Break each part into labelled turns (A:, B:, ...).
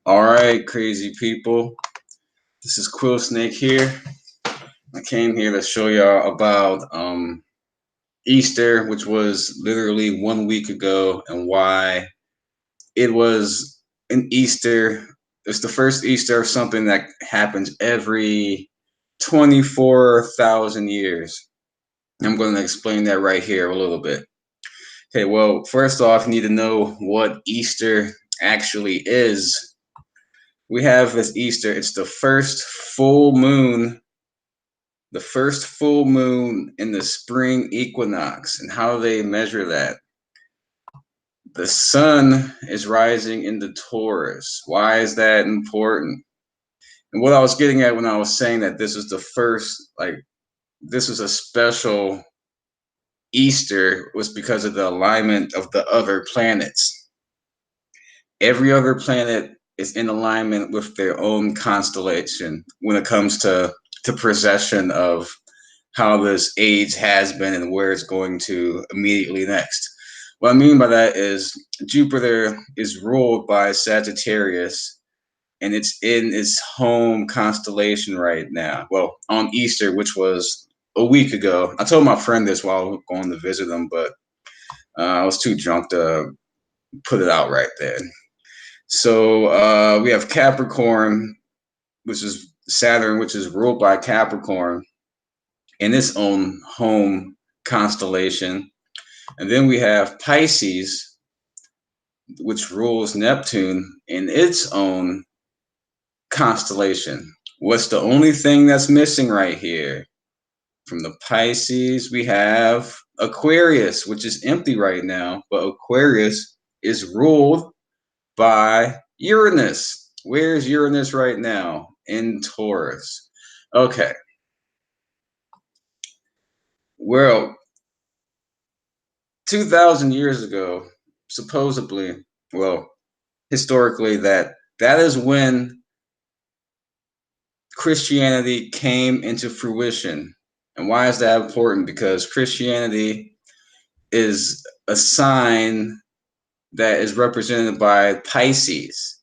A: All right, crazy people. This is Quill Snake here. I came here to show y'all about Easter, which was literally 1 week ago, and why it was an Easter. It's the first Easter of something that happens every 24,000 years. I'm going to explain that right here a little bit. Okay, well, first off, you need to know what Easter actually is. We have this Easter. It's the first full moon in the spring equinox. And how they measure that? The sun is rising in the Taurus. Why is that important? And what I was getting at when I was saying that this is the first, this is a special Easter, was because of the alignment of the other planets. Every other planet is in alignment with their own constellation when it comes to possession of how this age has been and where it's going to immediately next. What I mean by that is Jupiter is ruled by Sagittarius, and it's in its home constellation right now. Well, on Easter, which was a week ago. I told my friend this while I was going to visit him, but I was too drunk to put it out right then. So we have Capricorn, which is Saturn, which is ruled by Capricorn in its own home constellation. And then we have Pisces, which rules Neptune in its own constellation. What's the only thing that's missing right here? From the Pisces, we have Aquarius, which is empty right now, but Aquarius is ruled by Uranus. Where's Uranus right now? In Taurus. Okay. Well, 2,000 years ago, supposedly, well, historically, that is when Christianity came into fruition. And why is that important? Because Christianity is a sign that is represented by Pisces.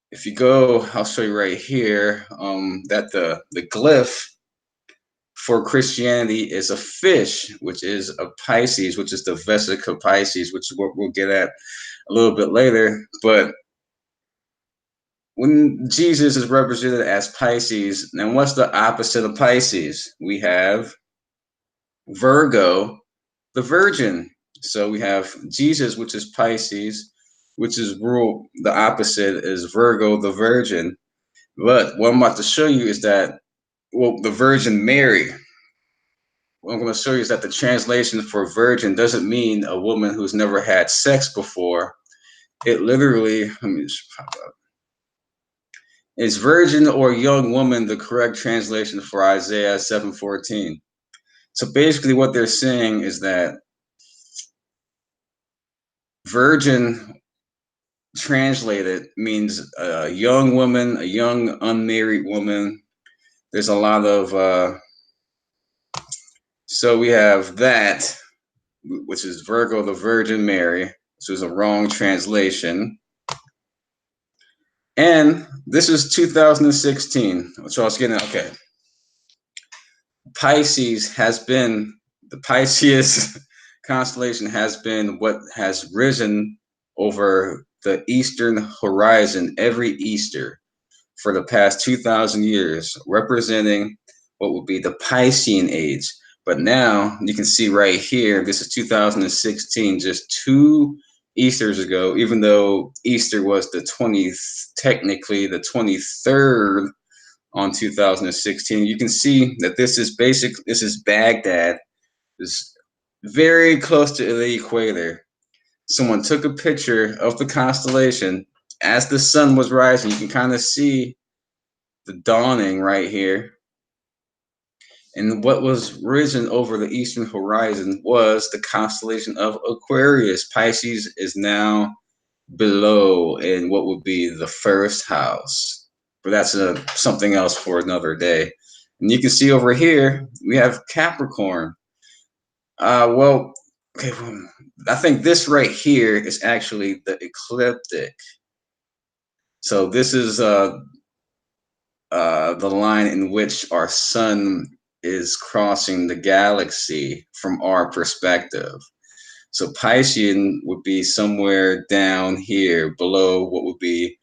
A: If you go, I'll show you right here that the glyph for Christianity is a fish, which is a Pisces, which is the Vesica Pisces, which is what we'll get at a little bit later. But when Jesus is represented as Pisces, then what's the opposite of Pisces? We have Virgo, the Virgin. So we have Jesus, which is Pisces, which is rule. The opposite is Virgo, the Virgin. But what I'm about to show you is that, well, the Virgin Mary. What I'm going to show you is that the translation for virgin doesn't mean a woman who's never had sex before. It literally, let me just pop up. Is virgin or young woman the correct translation for Isaiah 7:14? So basically, what they're saying is that virgin translated means a young woman, a young unmarried woman. There's a lot of so we have that, which is Virgo, the Virgin Mary, which is a wrong translation. And this is 2016, which I was getting. Okay, Pisces has been the Pisces constellation has been what has risen over the eastern horizon every Easter for the past 2,000 years, representing what would be the Piscean age. But now you can see right here, this is 2016, just two Easters ago, even though Easter was the 20th, technically the 23rd on 2016. You can see that this is Baghdad, is very close to the equator. Someone took a picture of the constellation as the sun was rising. You can kind of see the dawning right here. And what was risen over the eastern horizon was the constellation of Aquarius. Pisces is now below in what would be the first house. But that's something else for another day. And you can see over here, we have Capricorn. Well, Okay, I think this right here is actually the ecliptic. So this is the line in which our sun is crossing the galaxy from our perspective. So Piscean would be somewhere down here below what would be,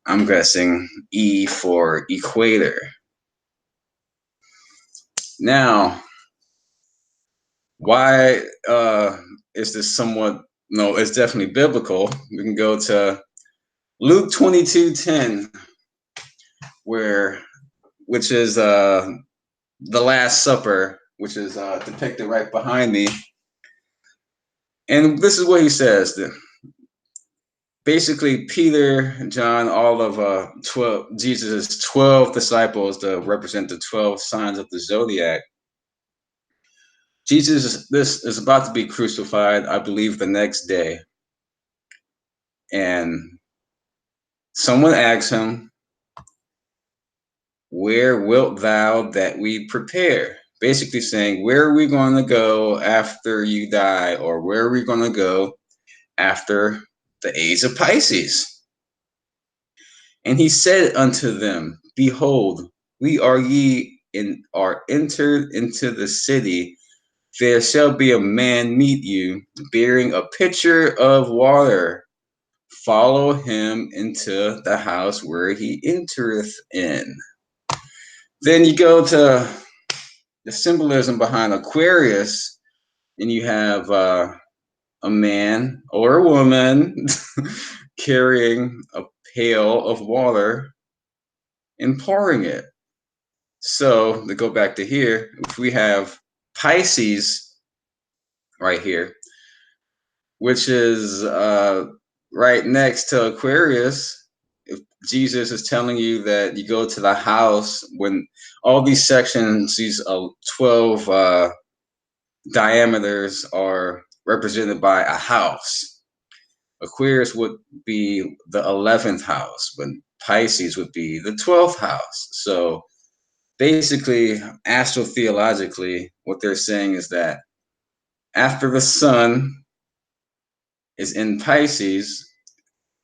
A: I'm guessing, E for equator. Now, why is this somewhat, no, it's definitely biblical. We can go to Luke 22:10, where, which is the Last Supper, which is depicted right behind me. And this is what he says. Basically, Peter, John, all of 12, Jesus' 12 disciples to represent the 12 signs of the zodiac. Jesus, this is about to be crucified, I believe, the next day. And someone asks him, "Where wilt thou that we prepare?" Basically saying, where are we going to go after you die? Or where are we going to go after the age of Pisces? And he said unto them, Behold, we are ye and are entered into the city. There shall be a man meet you, bearing a pitcher of water. Follow him into the house where he entereth in. Then you go to the symbolism behind Aquarius, and you have a man or a woman carrying a pail of water and pouring it. So to go back to here, if we have Pisces right here, which is right next to Aquarius, if Jesus is telling you that you go to the house when all these sections, these 12 diameters are represented by a house. Aquarius would be the 11th house, when Pisces would be the 12th house. So basically, astrotheologically, what they're saying is that after the sun is in Pisces,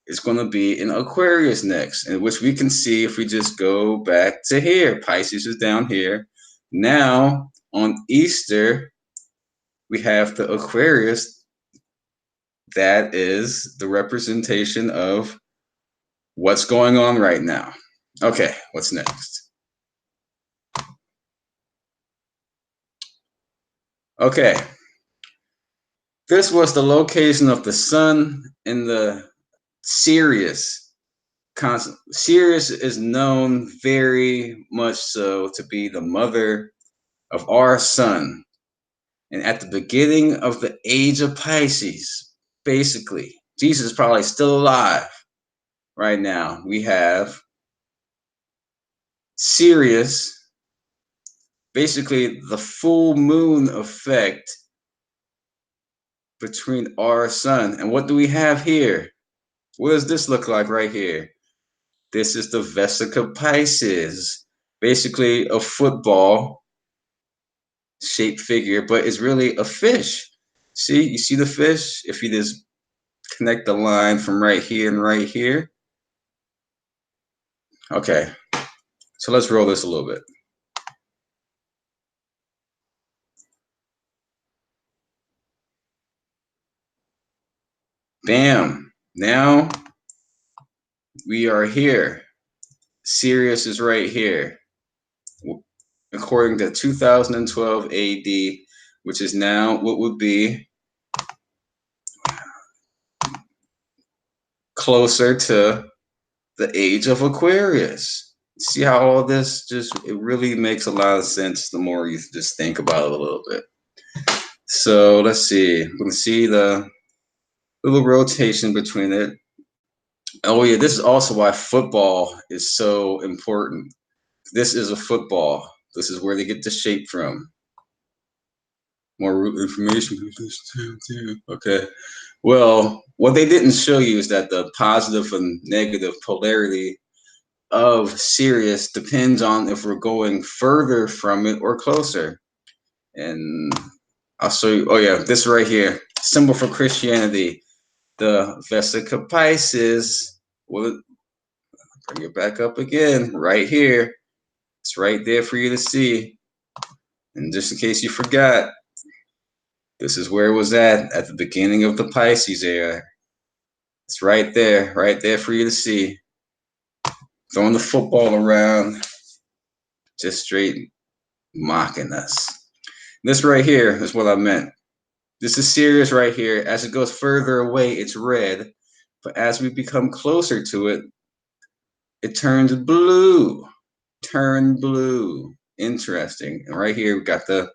A: it's going to be in Aquarius next, in which we can see if we just go back to here. Pisces is down here. Now, on Easter, we have the Aquarius. That is the representation of what's going on right now. Okay, what's next? Okay, this was the location of the sun in the Sirius constant. Sirius is known very much so to be the mother of our sun. And at the beginning of the age of Pisces, basically, Jesus is probably still alive right now. We have Sirius, basically the full moon effect between our sun. And what do we have here? What does this look like right here? This is the Vesica Pisces, basically a football shaped figure, but it's really a fish. See, you see the fish? If you just connect the line from right here and right here. Okay, so let's roll this a little bit. Bam. Now we are here. Sirius is right here. According to 2012 AD, which is now what would be closer to the age of Aquarius. See how all this just, it really makes a lot of sense the more you just think about it a little bit. So let's see. We can see the little rotation between it. Oh yeah, this is also why football is so important. This is a football. This is where they get the shape from. More information. Okay. Well, what they didn't show you is that the positive and negative polarity of Sirius depends on if we're going further from it or closer. And I'll show you. Oh yeah, this right here. symbol for Christianity. The Vesica Pisces. Well, bring it back up again, right here. It's right there for you to see. And just in case you forgot, this is where it was at the beginning of the Pisces era. It's right there for you to see. Throwing the football around, just straight mocking us. This right here is what I meant. This is Sirius right here. As it goes further away, it's red. But as we become closer to it, it turns blue. Turn blue. Interesting. And right here, we got the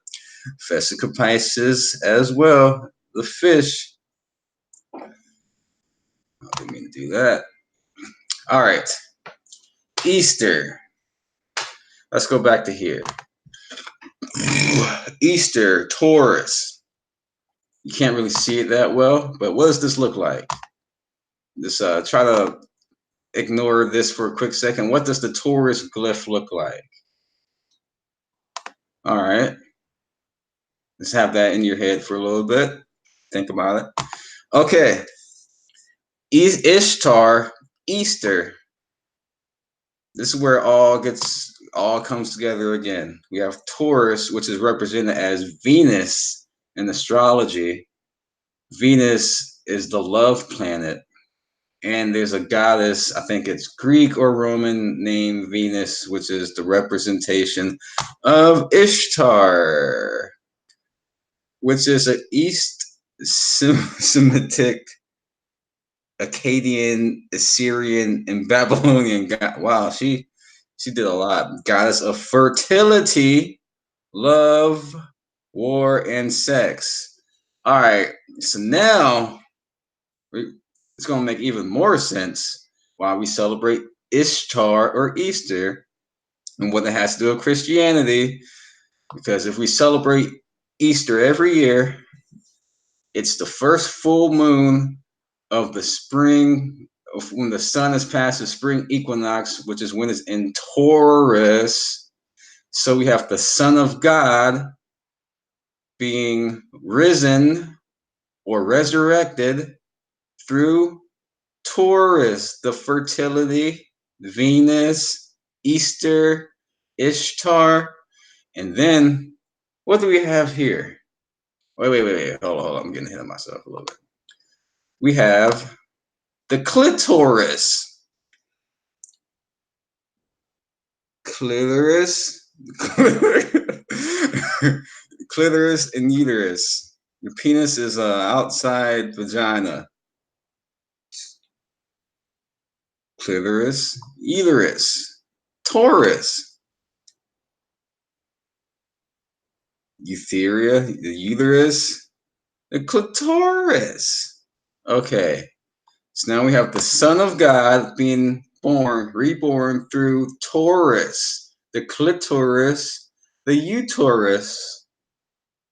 A: Vesica Pisces as well. The fish. I didn't mean to do that. All right. Easter. Let's go back to here. Easter, Taurus. You can't really see it that well, but what does this look like? Just try to ignore this for a quick second. What does the Taurus glyph look like? All right. Let's have that in your head for a little bit. Think about it. Okay. Ishtar, Easter. This is where it all comes together again. We have Taurus, which is represented as Venus in astrology. Venus is the love planet. And there's a goddess, I think it's Greek or Roman, named Venus, which is the representation of Ishtar, which is an East Semitic, Akkadian, Assyrian, and Babylonian god. Wow, she did a lot. Goddess of fertility, love, war, and sex. All right, so now it's going to make even more sense why we celebrate Ishtar or Easter and what it has to do with Christianity. Because if we celebrate Easter every year, it's the first full moon of the spring, when the sun has passed the spring equinox, which is when it's in Taurus. So we have the Son of God being risen or resurrected through Taurus, the fertility, Venus, Easter, Ishtar, and then what do we have here? Wait. Hold on. I'm getting ahead of myself a little bit. We have the clitoris. Clitoris and uterus. Your penis is outside vagina. Clitoris, uterus, Taurus, Eutheria, the uterus, the clitoris. Okay, so now we have the Son of God being reborn through Taurus, the clitoris, the uterus.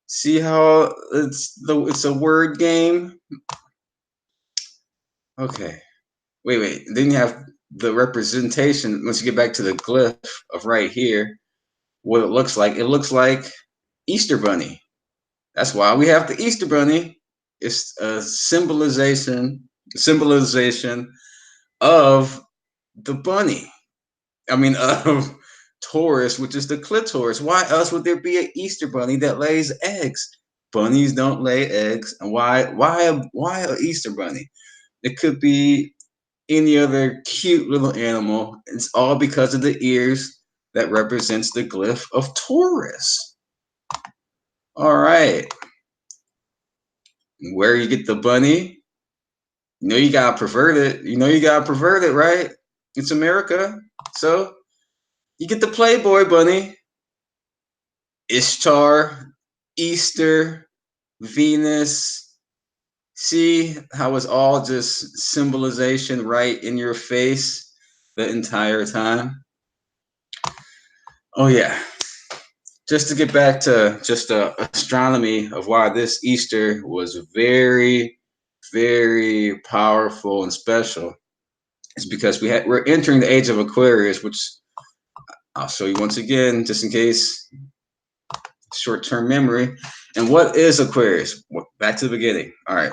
A: See how it's a word game? Okay. Wait. Then you have the representation. Once you get back to the glyph of right here, what it looks like. It looks like Easter Bunny. That's why we have the Easter Bunny. It's a symbolization of the bunny. I mean, of Taurus, which is the clitoris. Why else would there be an Easter Bunny that lays eggs? Bunnies don't lay eggs. And why an Easter Bunny? It could be any other cute little animal. It's all because of the ears that represents the glyph of Taurus. All right. Where you get the bunny? You know you gotta pervert it. Right? It's America. So you get the Playboy bunny. Ishtar, Easter, Venus. See how it's all just symbolization right in your face the entire time? Oh yeah. Just to get back to just astronomy of why this Easter was very, very powerful and special, is because we're entering the age of Aquarius, which I'll show you once again, just in case short-term memory. And what is Aquarius? Back to the beginning. All right.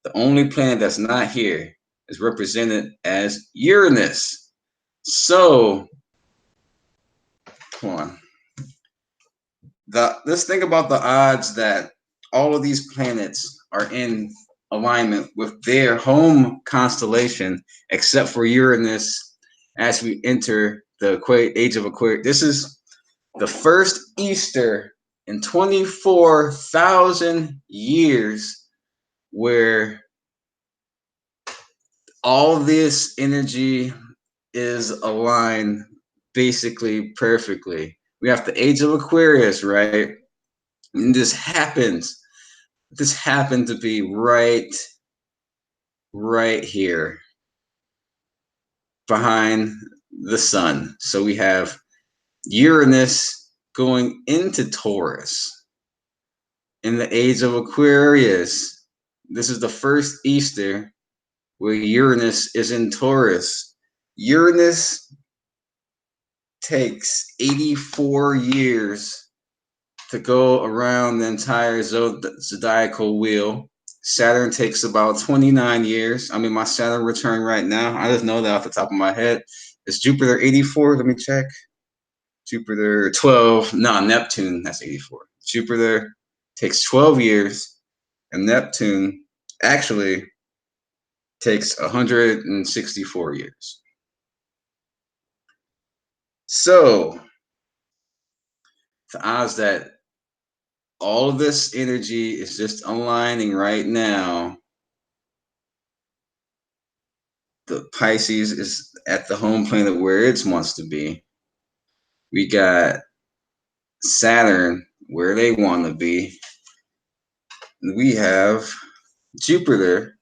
A: The only planet that's not here is represented as Uranus. So, hold on. Let's think about the odds that all of these planets are in alignment with their home constellation, except for Uranus as we enter the age of Aquarius. This is the first Easter in 24,000 years where all this energy is aligned basically perfectly. We have the age of Aquarius, right? And this happened to be right here behind the sun. So we have Uranus going into Taurus in the age of Aquarius. This is the first Easter where Uranus is in Taurus. Uranus takes 84 years to go around the entire zodiacal wheel. Saturn takes about 29 years. I'm in my Saturn return right now. I just know that off the top of my head. Is Jupiter 84? Let me check. Jupiter 12. No, Neptune, that's 84. Jupiter takes 12 years, and Neptune actually takes 164 years. So, the odds that all of this energy is just aligning right now. The Pisces is at the home planet where it wants to be. We got Saturn where they want to be. And we have Jupiter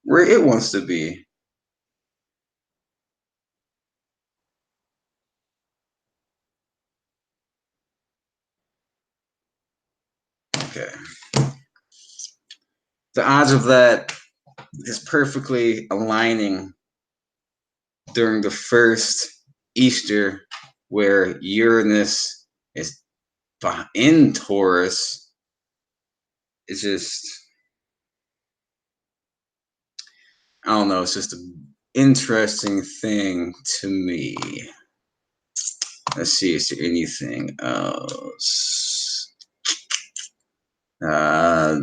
A: where it wants to be. Okay. The odds of that is perfectly aligning during the first Easter where Uranus is in Taurus. It's just, I don't know, it's just an interesting thing to me. Let's see, is there anything else? I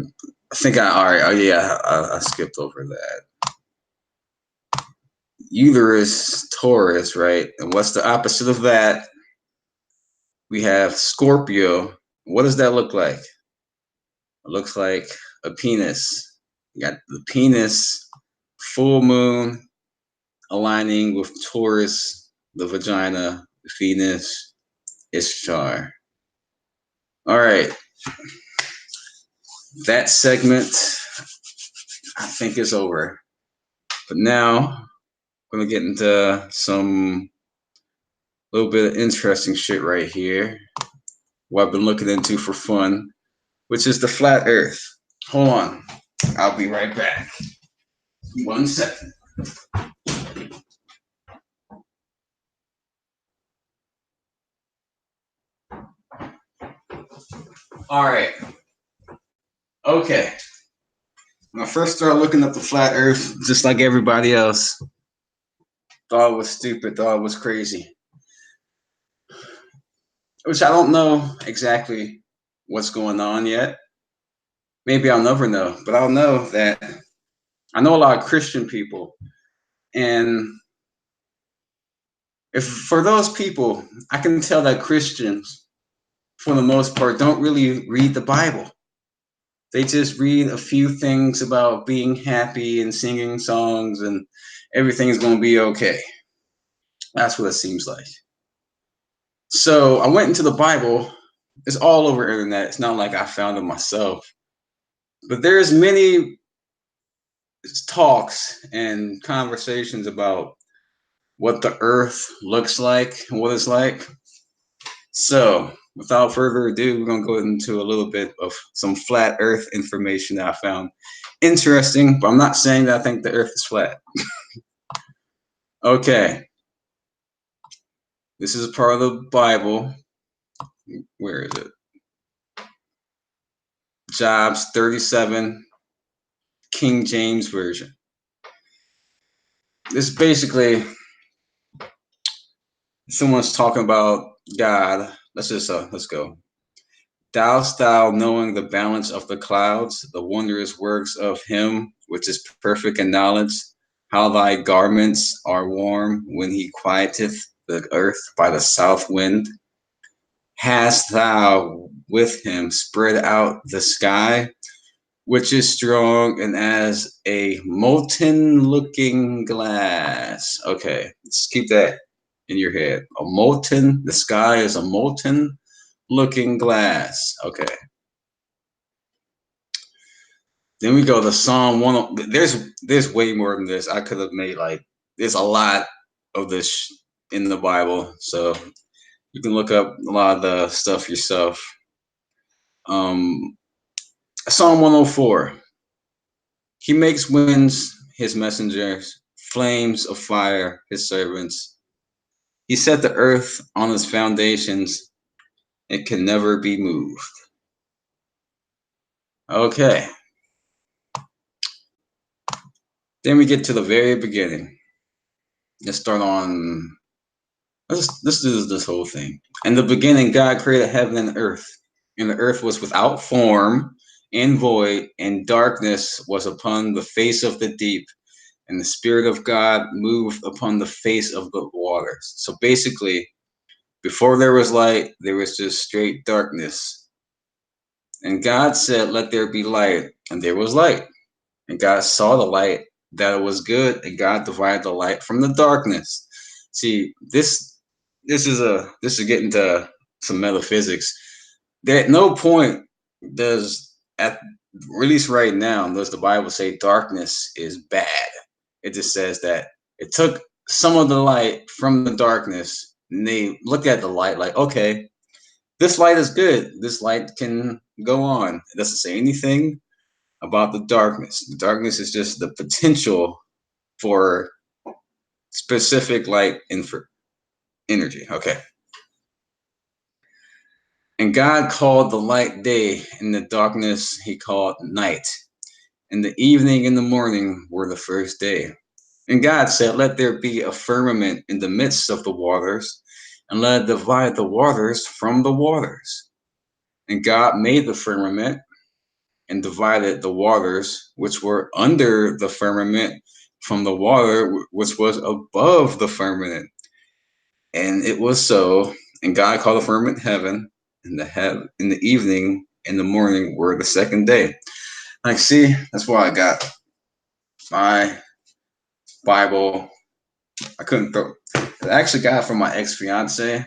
A: think I skipped over that. Uterus, Taurus, right? And what's the opposite of that? We have Scorpio. What does that look like? It looks like a penis. You got the penis, full moon aligning with Taurus, the vagina, the Venus, Ishtar. All right. That segment, I think, is over. But now, I'm going to get into some little bit of interesting shit right here. What I've been looking into for fun, which is the flat earth. Hold on. I'll be right back. 1 second. All right. Okay. When I first started looking up the flat earth, just like everybody else, thought it was stupid, thought it was crazy. Which I don't know exactly what's going on yet. Maybe I'll never know, but I'll know that I know a lot of Christian people. And if for those people, I can tell that Christians, for the most part, don't really read the Bible. They just read a few things about being happy and singing songs and everything's going to be okay. That's what it seems like. So I went into the Bible. It's all over the internet. It's not like I found it myself. But there's many talks and conversations about what the earth looks like and what it's like. So without further ado, we're going to go into a little bit of some flat earth information that I found interesting, but I'm not saying that I think the earth is flat. Okay. This is a part of the Bible. Where is it? Jobs 37, King James Version. This is basically someone's talking about God. Let's go. Dost thou, knowing the balance of the clouds, the wondrous works of him which is perfect in knowledge, how thy garments are warm when he quieteth the earth by the south wind? Hast thou with him spread out the sky, which is strong and as a molten looking glass? Okay, let's keep that in your head. The sky is a molten looking glass. Okay. Then we go to Psalm 1. There's way more than this. I could have made there's a lot of this in the Bible, so you can look up a lot of the stuff yourself. Um, Psalm 104. He makes winds his messengers, flames of fire his servants. He set the earth on its foundations. It can never be moved. Okay. Then we get to the very beginning. Let's start on. Let's do this whole thing. In the beginning, God created heaven and the earth was without form and void, and darkness was upon the face of the deep, and the Spirit of God moved upon the face of the waters. So basically, before there was light, there was just straight darkness. And God said, "Let there be light," and there was light. And God saw the light that it was good, and God divided the light from the darkness. See, this is getting to some metaphysics. There at no point does at least right now does the Bible say darkness is bad. It just says that it took some of the light from the darkness, and they looked at the light like, okay, this light is good. This light can go on. It doesn't say anything about the darkness. The darkness is just the potential for specific light and for energy. Okay. And God called the light day, and the darkness he called night. And the evening and the morning were the first day. And God said, "Let there be a firmament in the midst of the waters, and let it divide the waters from the waters." And God made the firmament and divided the waters which were under the firmament from the water which was above the firmament. And it was so. And God called the firmament heaven, and in the evening and the morning were the second day. Like, see, that's why I got my Bible. I couldn't throw. I actually got it from my ex fiance.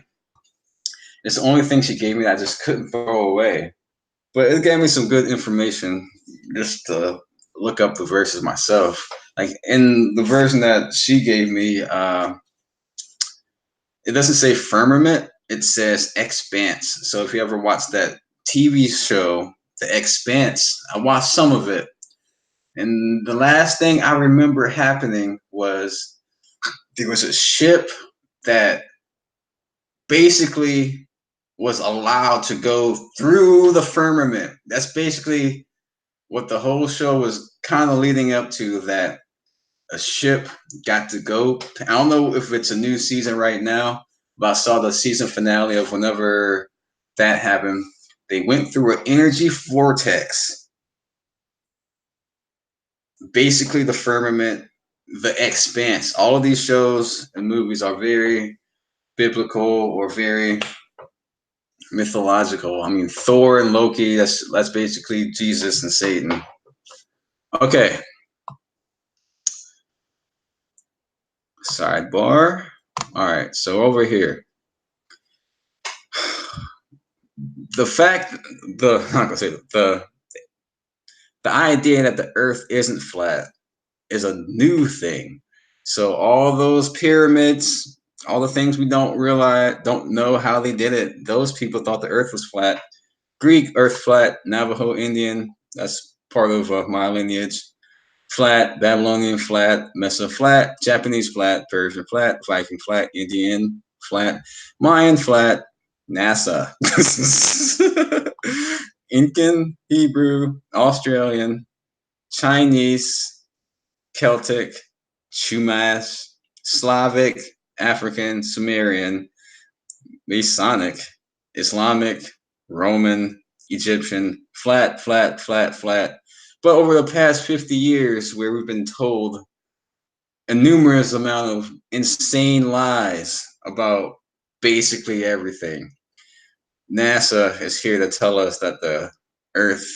A: It's the only thing she gave me that I just couldn't throw away. But it gave me some good information just to look up the verses myself. Like in the version that she gave me, it doesn't say firmament, it says expanse. So if you ever watch that TV show, The Expanse, I watched some of it. And the last thing I remember happening was there was a ship that basically was allowed to go through the firmament. That's basically what the whole show was kind of leading up to, that a ship got to go. I don't know if it's a new season right now, but I saw the season finale of whenever that happened. They went through an energy vortex. Basically, the firmament, the expanse. All of these shows and movies are very biblical or very mythological. I mean, Thor and Loki, that's basically Jesus and Satan. Okay. Sidebar. All right, so over here. The fact the I'm not gonna say the idea that the earth isn't flat is a new thing. So all those pyramids, all the things we don't know how they did it, those people thought the earth was flat. Greek earth flat, Navajo Indian, that's part of my lineage. Flat, Babylonian flat, Mesa flat, Japanese flat, Persian flat, Viking flat, Indian flat, Mayan flat, NASA. Incan, Hebrew, Australian, Chinese, Celtic, Chumash, Slavic, African, Sumerian, Masonic, Islamic, Roman, Egyptian, flat, flat, flat, flat. But over the past 50 years, where we've been told a numerous amount of insane lies about basically everything, NASA is here to tell us that the Earth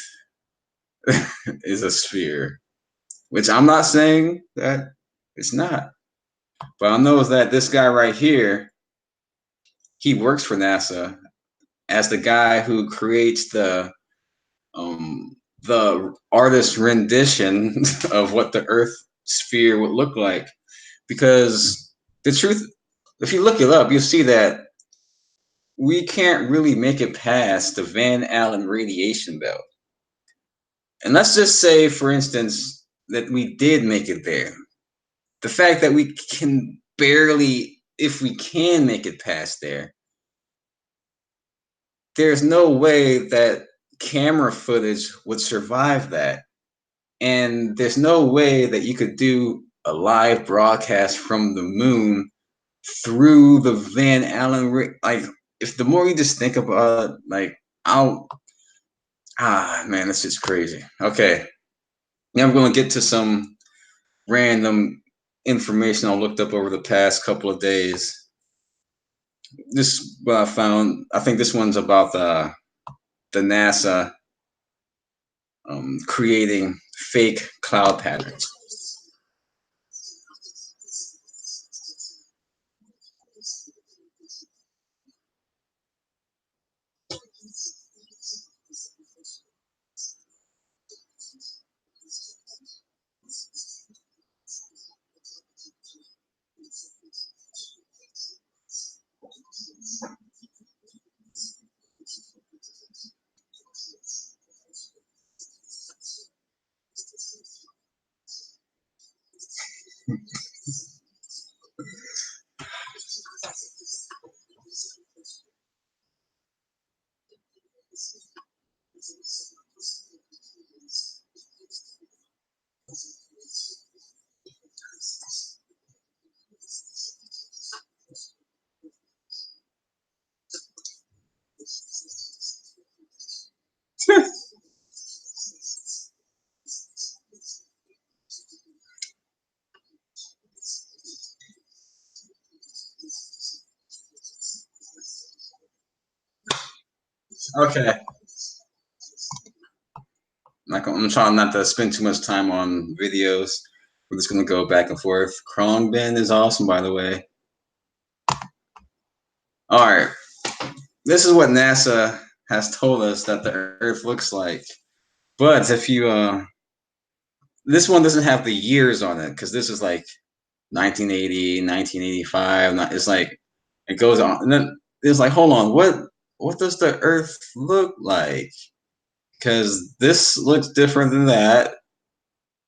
A: is a sphere, which I'm not saying that it's not. But I know that this guy right here, he works for NASA as the guy who creates the artist rendition of what the Earth sphere would look like. Because the truth, if you look it up, you'll see that we can't really make it past the Van Allen radiation belt. And let's just say, for instance, that we did make it there. The fact that we can barely, if we can make it past there, there's no way that camera footage would survive that. And there's no way that you could do a live broadcast from the moon through the Van Allen. Like, if the more you just think about it, like, man, this is crazy. Okay. Now I'm going to get to some random information I looked up over the past couple of days. This what I found. I think this one's about the NASA creating fake cloud patterns. Okay. I'm trying not to spend too much time on videos. We're just going to go back and forth. Krongbin is awesome, by the way. All right. This is what NASA has told us that the Earth looks like. But if you, this one doesn't have the years on it because this is like 1980, 1985. It's like, it goes on. And then it's like, hold on, what does the Earth look like? Because this looks different than that.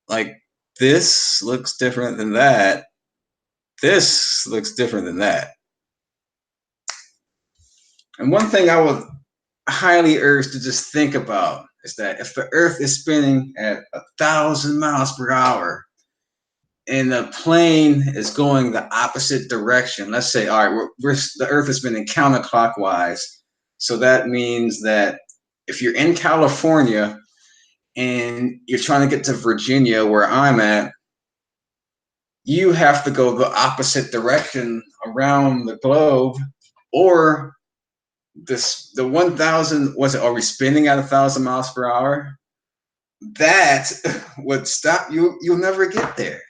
A: Like, this looks different than that. This looks different than that. And one thing I would highly urge to just think about is that if the Earth is spinning at 1,000 miles per hour and the plane is going the opposite direction, let's say, all right, the Earth is spinning counterclockwise. So that means that if you're in California and you're trying to get to Virginia, where I'm at, you have to go the opposite direction around the globe, or the 1,000, was it, are we spinning at 1,000 miles per hour? That would stop you. You'll never get there.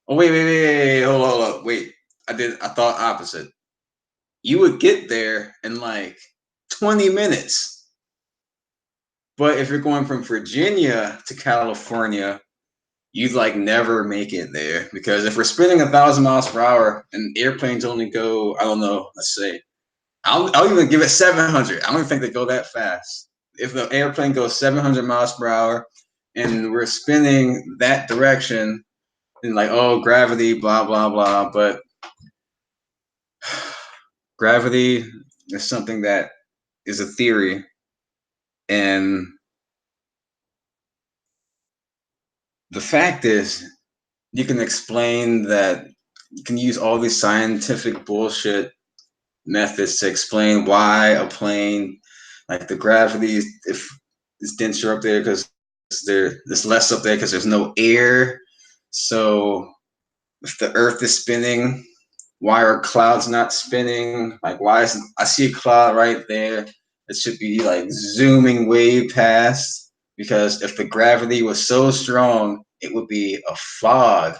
A: Oh, wait, hold on, wait. I thought opposite. You would get there in like 20 minutes. But if you're going from Virginia to California, you'd like never make it there, because if we're spinning 1,000 miles per hour and airplanes only go, I don't know, let's say, I'll even give it 700. I don't even think they go that fast. If the airplane goes 700 miles per hour and we're spinning that direction, and like, oh, gravity, blah, blah, blah. But gravity is something that is a theory. And the fact is, you can explain that you can use all these scientific bullshit methods to explain why a plane, like the gravity, if it's denser up there because there's less up there because there's no air. So if the Earth is spinning, why are clouds not spinning? Like why is I see a cloud right there? It should be like zooming way past because if the gravity was so strong, it would be a fog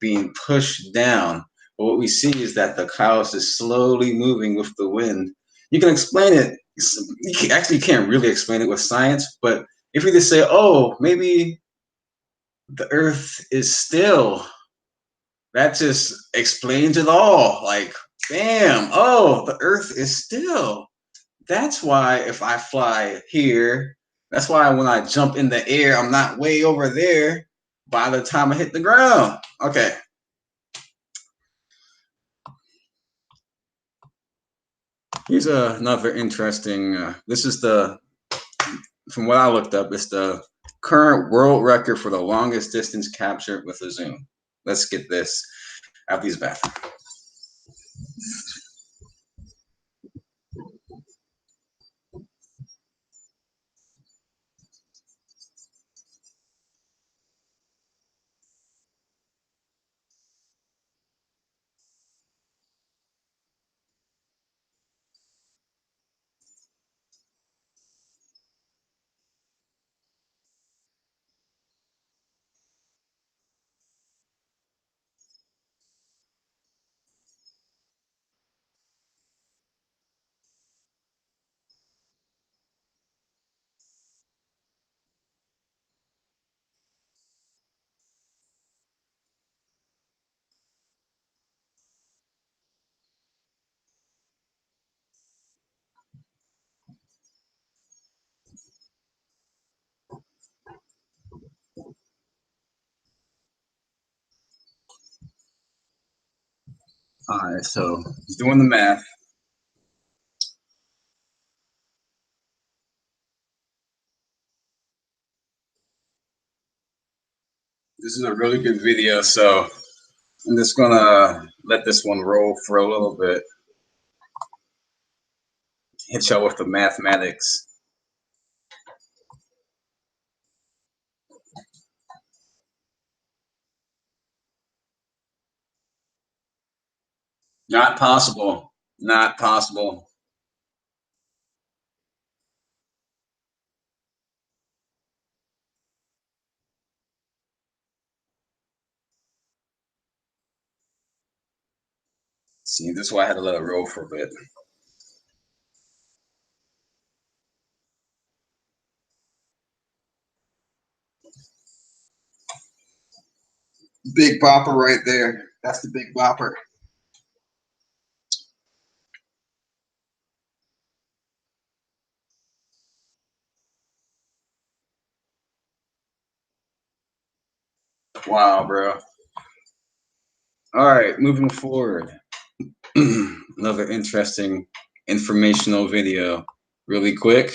A: being pushed down. But what we see is that the clouds is slowly moving with the wind. You can explain it. You actually can't really explain it with science, but if you just say, "Oh, maybe the Earth is still," that just explains it all. Like, bam! Oh, the Earth is still. That's why if I fly here, that's why when I jump in the air, I'm not way over there by the time I hit the ground. Okay. Here's another interesting. This is from what I looked up, it's the current world record for the longest distance captured with a zoom. Let's get this out these bathrooms. All right, so he's doing the math. This is a really good video, so I'm just gonna let this one roll for a little bit. Hit y'all with the mathematics. Not possible. Not possible. See, this is why I had to let it roll for a bit. Big bopper right there. That's the big bopper. Wow, bro. All right, moving forward. Another interesting informational video. Really quick.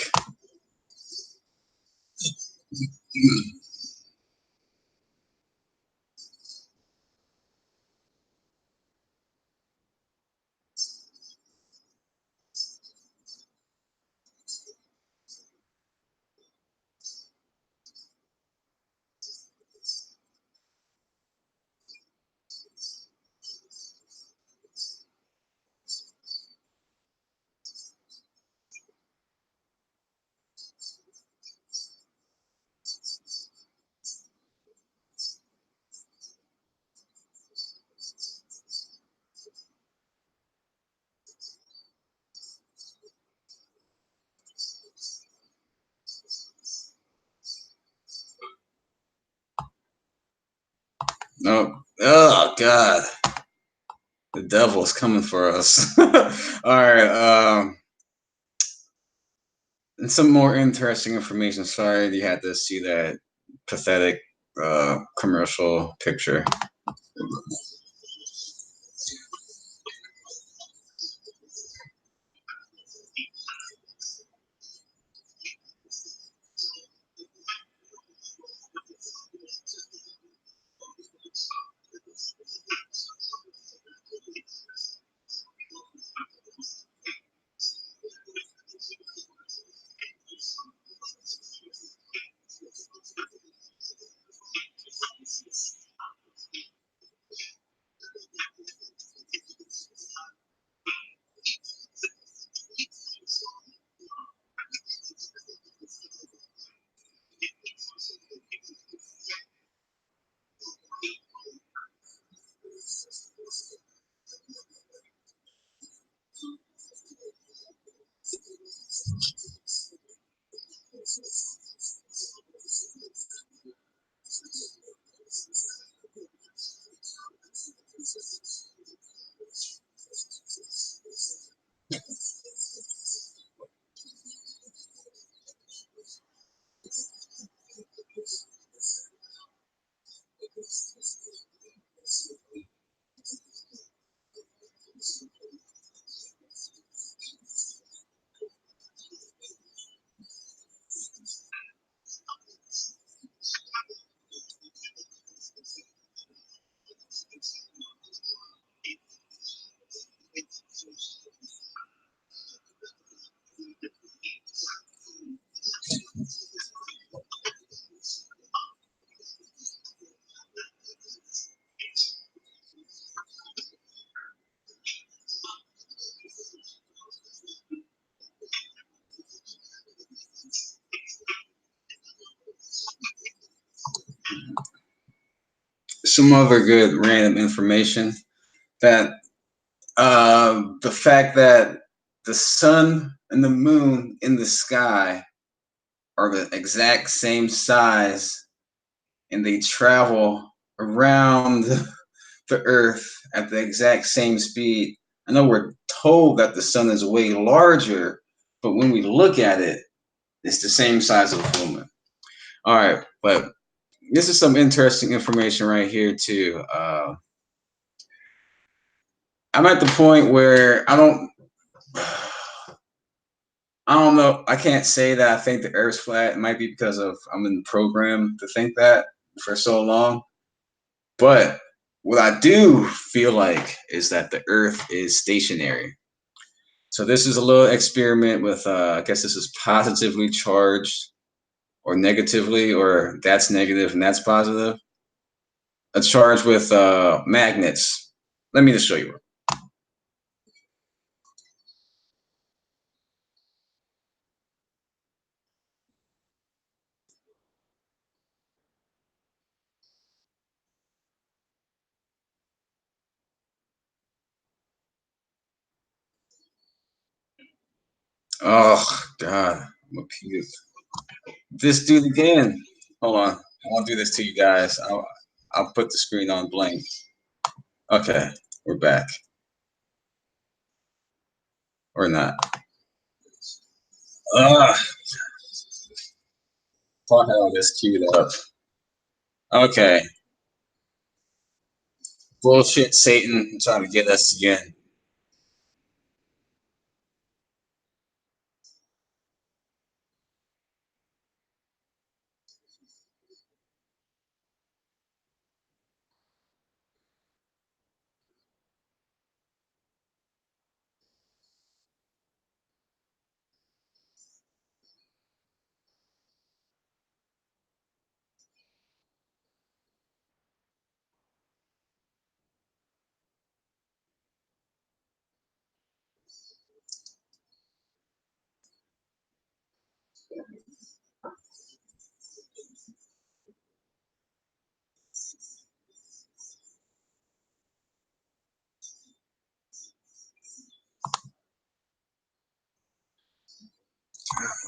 A: No. Oh God. The devil's coming for us. All right. And some more interesting information. Sorry you had to see that pathetic commercial picture. some other good random information that the fact that the sun and the moon in the sky are the exact same size and they travel around the earth at the exact same speed. I know we're told that the sun is way larger, but when we look at it, it's the same size of the lumen. All right, but this is some interesting information right here too. I'm at the point where I don't know. I can't say that I think the Earth's flat. It might be because of I'm in the program to think that for so long. But what I do feel like is that the Earth is stationary. So this is a little experiment with I guess this is positively charged or negatively, or that's negative and that's positive. A charge with magnets. Let me just show you. Oh God, I'm a puke. This dude again. Hold on. I won't do this to you guys. I'll put the screen on blank. Okay, we're back. Or not. Ugh, fuck hell, this queued up. Okay. Bullshit, Satan, trying to get us again.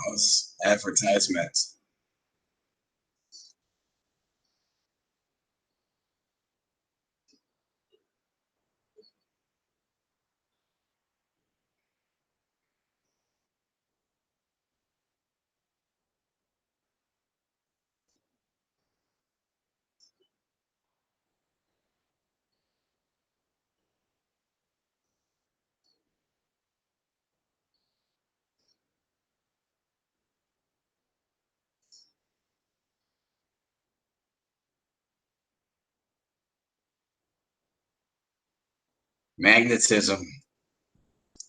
A: Those advertisements. Magnetism.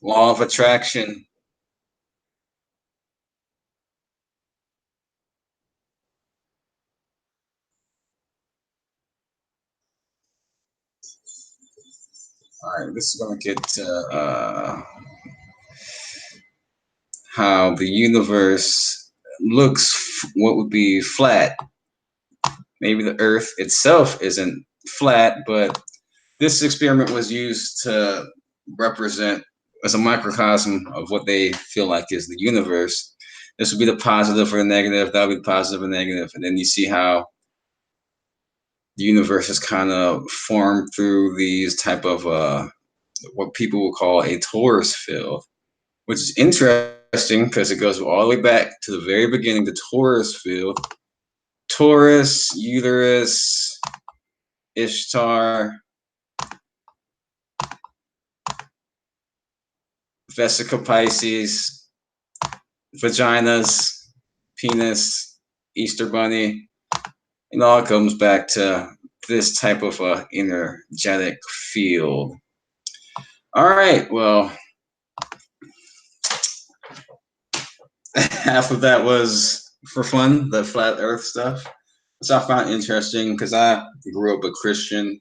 A: Law of attraction. All right, this is going to get to how the universe looks, what would be flat. Maybe the Earth itself isn't flat, but this experiment was used to represent as a microcosm of what they feel like is the universe. This would be the positive or the negative. That would be the positive and negative. And then you see how the universe is kind of formed through these type of what people will call a torus field, which is interesting because it goes all the way back to the very beginning, the torus field. Taurus, uterus, Ishtar, Vesica Pisces, vaginas, penis, Easter bunny. It all comes back to this type of energetic field. All right, well, half of that was for fun, the flat earth stuff. So I found interesting because I grew up a Christian.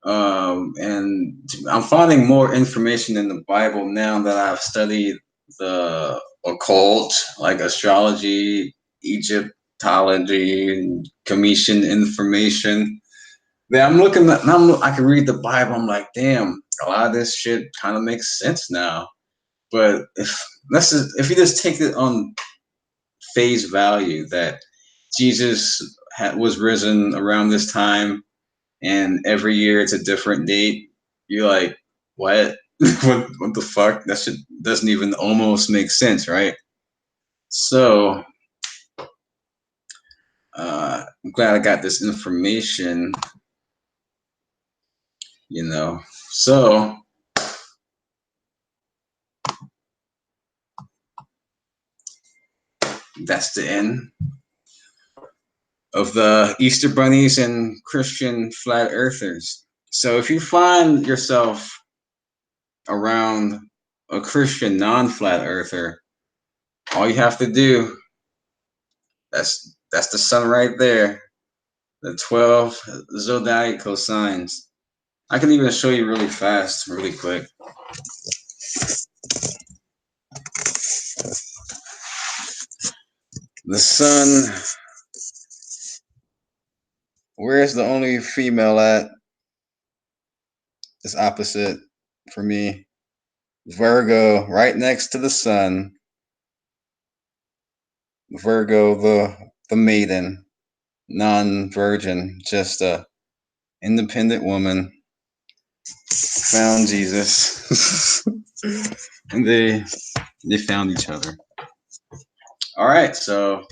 A: And I'm finding more information in the Bible now that I've studied the occult, like astrology, Egyptology, and Commission information. Then I'm looking at, and I can read the Bible. I'm like, damn, a lot of this shit kind of makes sense now. But if you just take it on face value that Jesus was risen around this time, and every year it's a different date, you're like, what? What the fuck? That shit doesn't even almost make sense, right? So I'm glad I got this information, you know. So that's the end of the Easter bunnies and Christian flat earthers. So if you find yourself around a Christian non-flat earther, all you have to do, that's the sun right there. The 12 zodiacal signs. I can even show you really fast, really quick. The sun, where's the only female at? It's opposite for me. Virgo, right next to the sun. Virgo, the maiden, non-virgin, just a independent woman. Found Jesus, and they found each other. All right, so